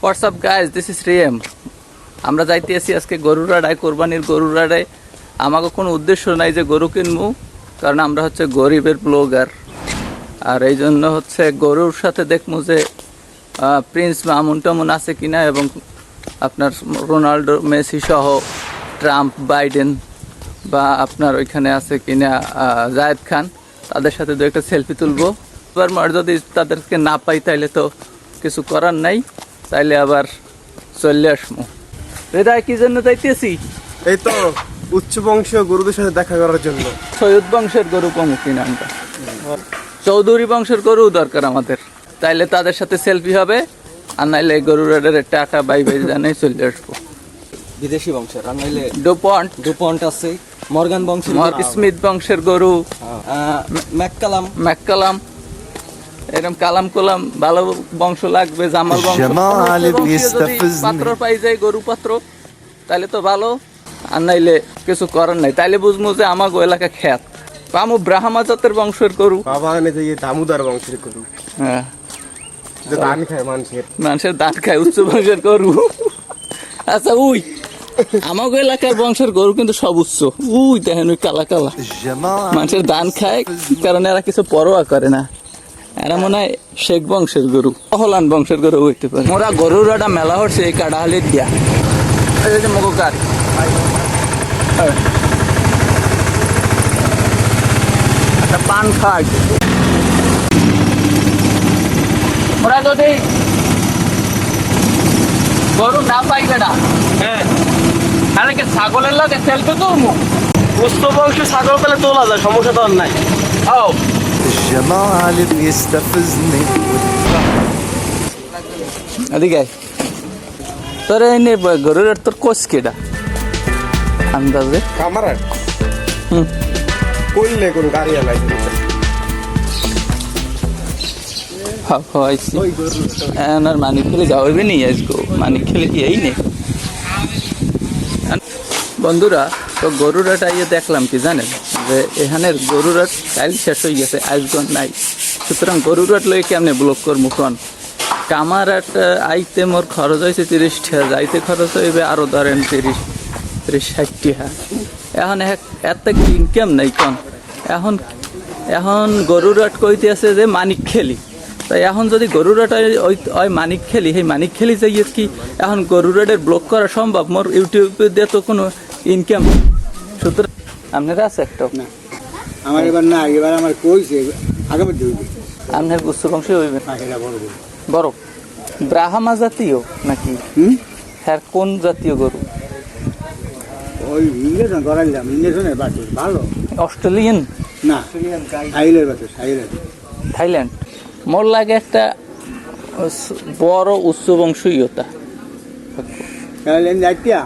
WhatsApp guys, this is রিয়েম। আমরা যাইতে আছি আজকে গরুরাডায়, কোরবানির গরুরাডায়। আমাকে কোনো উদ্দেশ্য নাই যে গরু কিনবো, কারণ আমরা হচ্ছে গরিবের ব্লগার। আর এই জন্য হচ্ছে গরুর সাথে দেখবো যে প্রিন্স মামুন টামুন আছে কিনা, এবং আপনার রোনাল্ডো মেসি সহ ট্রাম্প বাইডেন বা আপনার ওইখানে আছে কিনা জায়েদ খান, তাদের সাথে দু একটা সেলফি তুলবো। এবার যদি তাদেরকে না পাই তাইলে তো কিছু করার নাই, তাইলে আবার চলে আসবো। হৃদয় কি জন্য যাইতেছি? এই তো উচ্চ বংশীয় গরুদের সাথে দেখা করার জন্য। সৈয়দ বংশের গরু কমুকি নামটা, চৌধুরী বংশের গরু দরকার আমাদের, তাইলে তাদের সাথে সেলফি হবে। আর নাইলে গরুর টাটা বাই বাই জানাই চলে আসবো। বিদেশি বংশের, আর নাইলে ডুপন্ট আছে, মর্গান বংশের, স্মিথ বংশের গরু, ম্যাককালাম, এরকম কালাম কোলাম ভালো বংশ লাগবে। জামাল বংশ পাত্র পাই যায়, গরু পাত্র, তাইলে তো ভালো। আর নাইলে কিছু করার নাই, তাইলে বুঝবো যে আমার এলাকা খ্যাত। পামু ব্রাহ্মা জাতের বংশের গরু, দামোদর বংশের গরু। হ্যাঁ, ধান খায় মানুষের দাঁত খায়, উচ্চ বংশের গরু। আচ্ছা, উই আমাকে এলাকার বংশের গরু কিন্তু সব উচ্চ। উই দেখেন ওই কালা কালা, মানুষের ধান খায়, কারণ এরা কিছু পরোয়া করে না। এরা মনে হয় শেখ বংশের গরু, অহলান বংশের গরু হইতে পারে। মোরা গরুর একটা মেলা হচ্ছে এই কাটাহালির দিয়া, মগো কাঠ পান খাট। ওরা যদি গরু না পাইবে না, হ্যাঁ, তাহলে কি ছাগলের লাগে সেলফি তুলবো? উচ্চ বংশ ছাগল পেলে তোলা যায়, সমস্যা তো আর নাই। ও الجمال بيستفزني এদিকে তোর এনে গরুর তোর কোচ কেডা আন্দাজে কামার হুম কইলে কোন গাড়ি আলাই হয়েছি আর মানিক খেলে যাওয়াবে নি আজকে, মানিক খেলে কি এই নেই। বন্ধুরা, তো গরুরাটা ইয়ে দেখলাম কি জানেন, যে এখানের গরুরাট কাল শেষ হয়ে গেছে, আজগন নাই। সুতরাং গরুরাট লই কেমনে ব্লক করবো কন? কামারাট আইতে মোর খরচ হয়েছে 30 টাকা, যাইতে খরচ হইবে আরো ধরেন 30-60 টাকা। এখন এত ইনকাম নাই কন। এখন গরুরাট কইতে আছে যে মানিক খেলি, তাই এখন যদি গরুরাট ওই মানিক খেলি, সেই মানিক খেলি যাইয়ে কি এখন গরুরাটের ব্লক করা সম্ভব? মোর ইউটিউবে দিয়ে তো কোনো ইনকাম। সুতরাং আপনারা আছে একটা না, আমার এবার না, এবার আমার কইছে আগামী হইবে। আপনার উচ্চ বংশে হইবে বড় ব্রাহ্মা জাতীয় নাকি? হ্যাঁ, কোন জাতীয় গরু? ওই ইংরেজন করাইলাম, ইংরেজনের বাছুর ভালো। অস্ট্রেলিয়ান না, থাইল্যান্ডের বাছুর, থাইল্যান্ড। মোর লাগে একটা বড় উচ্চ বংশীয়তা। থাইল্যান্ড যাইতিয়া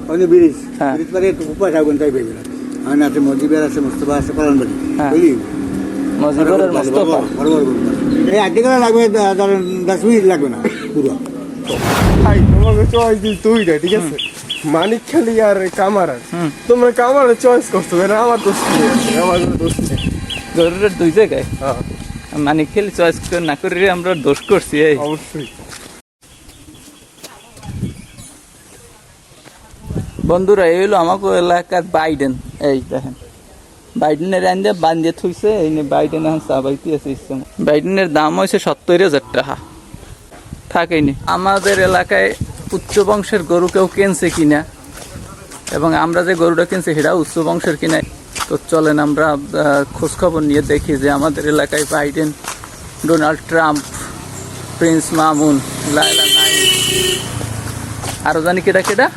ওই ব্রিজ, ব্রিজ পরে একটু উপাস আগুন তাই পেয়ে গেলাম। আমার আছে মজিবের আছে, মোস্তফা আছে, পালনবাড়ি, বুঝলি? মজিবরের মোস্তফা বড় বড় গরু। এই আধ ঘন্টা লাগবে, ধরেন 10 মিনিট লাগবে না পুরো। ভাই তোমাকে চয়েস দিই তুই রে, ঠিক আছে? মানিক খালি আর কামার, তোমরা কামার চয়েস করছো, না আমার দোষ নেই, আমার কোনো দোষ নেই। গরুরের দুই জায়গায় মানিক খেলি চয়েস না করে আমরা দোষ করছি। এই অবশ্যই বন্ধুরা, এই হলো আমাকে এলাকার বাইডেন। এই দেখেন বাইডেনের আইন বান্ধিয়ে থুইছে, এই নিয়ে বাইডেন এখন চাবাইতে আছে ইচ্ছে। বাইডেনের দাম হয়েছে 70,000 টাকা। থাকেনি আমাদের এলাকায় উচ্চ বংশের গরু কেউ কিনছে কিনা, এবং আমরা যে গরুটা কিনছি সেটা উচ্চ বংশের কিনা। তো চলেন আমরা খোঁজখবর নিয়ে দেখি যে আমাদের এলাকায় Biden, Donald Trump, Prince Mamun, Laila নাই, আরো জানি কেটা কেটা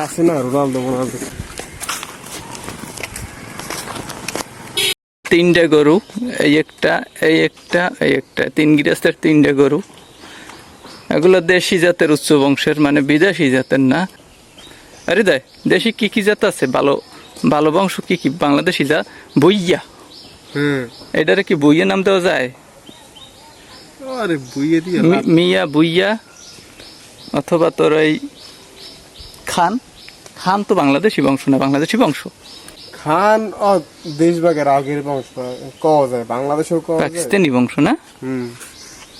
আছে না, রোনাল্ডো। 3টে গরু, এই একটা, এই একটা, এই একটা, 3 গৃহস্থের 3টে গরু। এগুলো দেশি জাতের উচ্চ বংশের, মানে বিদেশি জাতের না। আরে দেয় দেশি কি কি জাত আছে, ভালো ভালো বংশ কি কি? বাংলাদেশি জাত বইয়া, এটারে কি বইয়া নাম দেওয়া যায়? আরে বুইয়ে দিয়ে মিয়া বুইয়া, অথবা তোর এই খান। খান তো বাংলাদেশি বংশ না, বাংলাদেশি বংশ। খান দেশভাগের আগের বংশ কওয়া যায়, বাংলাদেশেও কওয়া যায়, পাকিস্তানি বংশ না?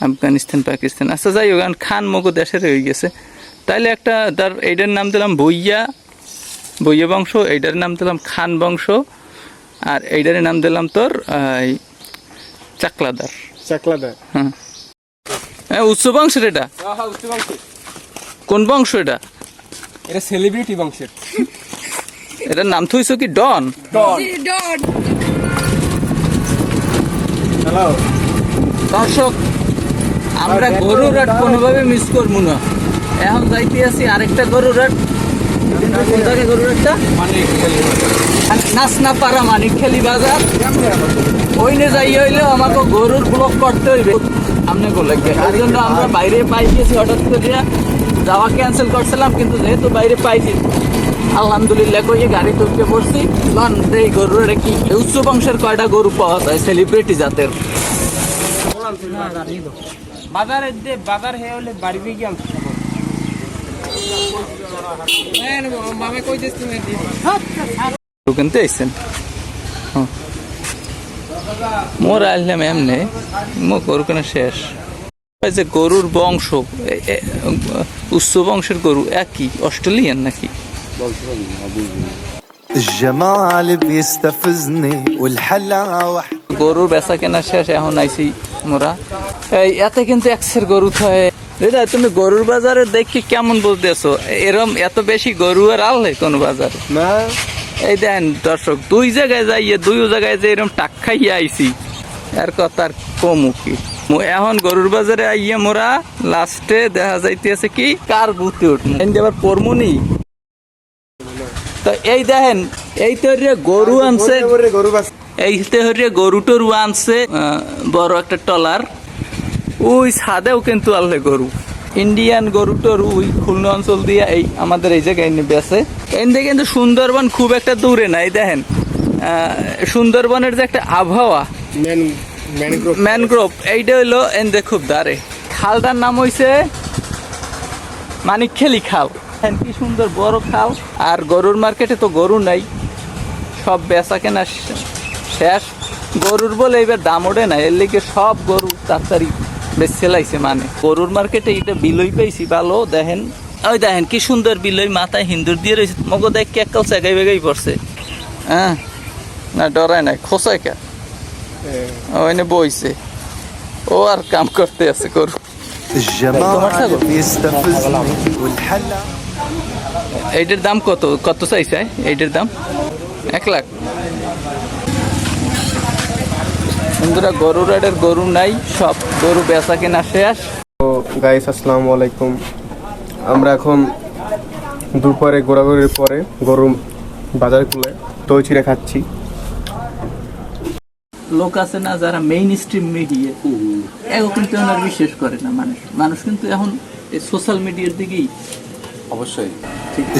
আফগানিস্তান পাকিস্তান, আচ্ছা যাই হোক, এখন খান মগো দেশের হয়ে গেছে। তাইলে একটা তার এইটার নাম দিলাম ভুইয়া বংশ, এইটার নাম দিলাম খান বংশ, আর এইটার নাম দিলাম তোর চাকলাদার। চাকলাদার। হ্যাঁ, উচ্চ বংশের এটা। কোন বংশ এটা? এটা সেলিব্রিটি বংশের। এটার নাম থইছো কি ডন? হ্যালো দর্শক, আমরা গরুর হাট কোনোভাবে মিস করবো না। এখন যাইতে আছি আরেকটা গরুর হাট। কোন জায়গায় গরুর হাটটা? নাচনাপাড়া মানিকখালী বাজার। ওইনে যাই হইলেও আমাকে গরুর ব্লক করতে হইবে। আপনি বলে এই জন্য আমরা বাইরে পাই গেছি, হঠাৎ করে যাওয়া ক্যান্সেল করছিলাম, কিন্তু যেহেতু বাইরে পাইছি আলহামদুলিল্লাহ কইয়ে গাড়ি তুলতে পড়ছি। লন এই গরুর কি উচ্চ বংশের কয়টা গরু পাওয়া যায় সেলিব্রিটি জাতের? বাজার হে হলে বাড়ি গিয়ে কিনতে আইসেন? মোর আইলাম এমনি, মো গরু কেনা শেষ। এই যে গরুর বংশ, উচ্চ বংশের গরু একই অস্ট্রেলিয়ান নাকি? الجمال بيستفزني والحلاوة গরুর বেচা কেনা শেষ, এখন আইসি মোরা। এই এতে কিন্তু এক্সের গরু থাকে। দাদা তুমি গরুর বাজারে দেখি কেমন বুঝতেছো? এরম এত বেশি গরু আর আনলে কোন বাজারে না, এই দেন দর্শক, দুই জায়গায় যাইয়ে দুই জায়গায় যে এরকম টাক খাইয়ে আইসি, এর কথা আর কমু কি। এখন গরুর বাজারে আইয়া মোরা লাস্টে দেখা যাইতেছে কি কার বুতে উঠবো, আবার পরমুনি। তো এই দেখেন, এই তো গরু আনছে, গরু বাস এই তেহরে গরু টরু আনছে, বড় একটা টলার। ওই ছাদেও কিন্তু আনলে গরু, ইন্ডিয়ান গরু টরু ওই খুলনা অঞ্চল দিয়ে এই আমাদের এই জায়গায় এনে বেছে। এনে কিন্তু সুন্দরবন খুব একটা দূরে নাই। দেখেন সুন্দরবনের যে একটা আবহাওয়া, ম্যানগ্রোভ, এইটা হইলো এনে খুব দাঁড়ে। খালটার নাম হইছে মানিকখালী খাল। কি সুন্দর বড় খাল। আর গরুর মার্কেটে তো গরু নাই, সব বেচা কেনা শেষ। গরুর বলে এবার দাম ওঠে না, এর লিগে সব গরু তাড়াতাড়ি বেশ সেলাইছে। মানে গরুর মার্কেটে এটা বিলই পেয়েছি ভালো। দেখেন ওই দেখেন কি সুন্দর বিলই, মাথায় হিন্দুর দিয়ে রয়েছে। মগো দেখ কে কাল চেগাই বেগাই পড়ছে। হ্যাঁ না, ডরায় নাই, খোঁচায় কে ওইনে বইছে, ও আর কাম করতে আছে গরু। الجمال بيستفزني والحلاوة এইটার দাম কত কত চাইছে? এইটার দাম 1 লাখ। বন্ধুরা, গরুর হাটের গরু নাই, সব গরু বেচা কেনা শেষ। তো গাইস আসসালামু আলাইকুম। আমরা এখন দুপুরে ঘোরাঘুরির পরে গরু বাজার খুলে দই চিড়ে খাচ্ছি। লোক আছে না যারা মেইন স্ট্রিম মিডিয়া, এও কিন্তু ওনার বিশ্বাস করে না মানুষ। মানুষ কিন্তু এখন এই সোশ্যাল মিডিয়ার দিকেই অবশ্যই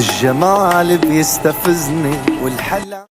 الجمال بيستفزني والحلاوة